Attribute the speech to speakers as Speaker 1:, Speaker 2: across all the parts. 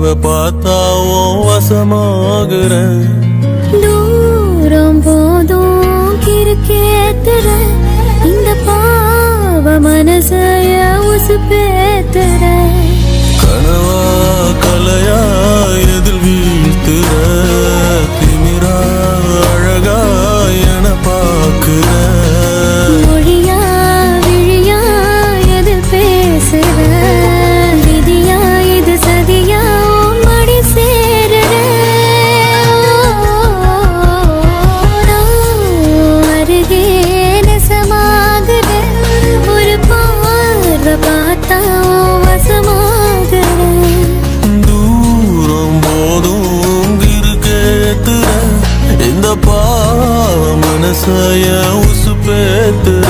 Speaker 1: பார்த்தாவும் வசமாகுறேன்.
Speaker 2: தூரம் போதும் கிறுக்கேத்துற இந்த பாவ மனசைய உசுப்பேத்துற.
Speaker 1: கனவா கலையா எதில் வீழ்த்துற, திமிரா அழகா என பாக்குற.
Speaker 2: மொழியா விழியா எதில் பேசுற, விதியா இது சதியா மடி சேருற. அருகே நெசமாகுற, ஒரு பார்வை பார்த்தா வசமாகுற.
Speaker 1: தூரம் போதும் கிறுக்கேத்துற இந்த பாவ மனசைய உசுப்பேத்துற.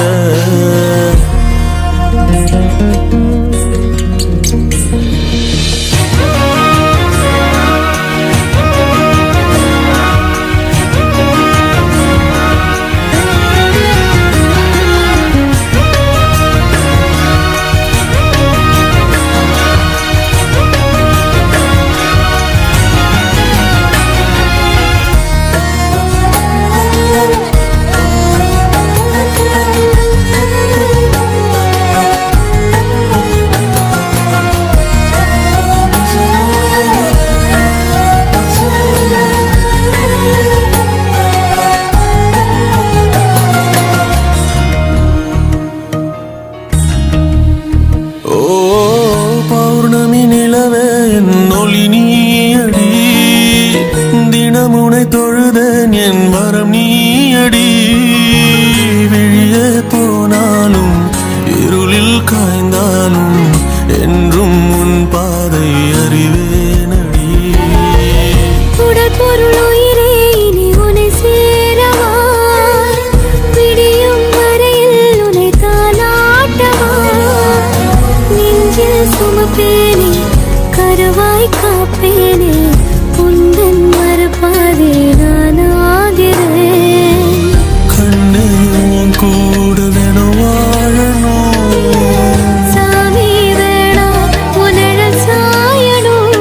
Speaker 1: பௌர்ணமி நிலவே நொலி நீயடி, தினமுனை தொழுதேன் என் வரம் நீயடி. விழியே போனாலும் இருளில் காய்ந்தாலும் என்றும் உன் பாதை அறிவேனடி.
Speaker 2: உடல் பொருள் உயிரே இனி உன்னை சேரவா, விடியும் வரையில் உன்னை தாலாட்டவா. நெஞ்சில் சுமப்பேனே கருவாய் காப்பேனே, உந்தன் மறுபாதே நான் ஆகிறேன்.
Speaker 1: கண்ணே உன் கூட வேணும் வாழணும்,
Speaker 2: சாமி வேணாம் உன்னழல் சாயணும்.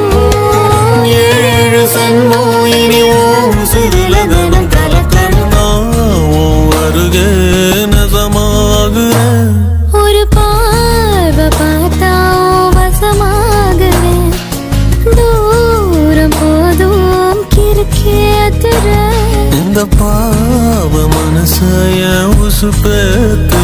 Speaker 1: ஏழு சன்மம் இனி உன் சிறுலகனம் கலக்கணும். நான் உன் அருகே நெசமாகுறேன்.
Speaker 2: ஒரு பார்வை பார்த்தா வசமாகுறேன். தூரம் போதும் கிறுக்கேத்துற
Speaker 1: இந்த பாவ மனசைய உசுப்பேத்துற.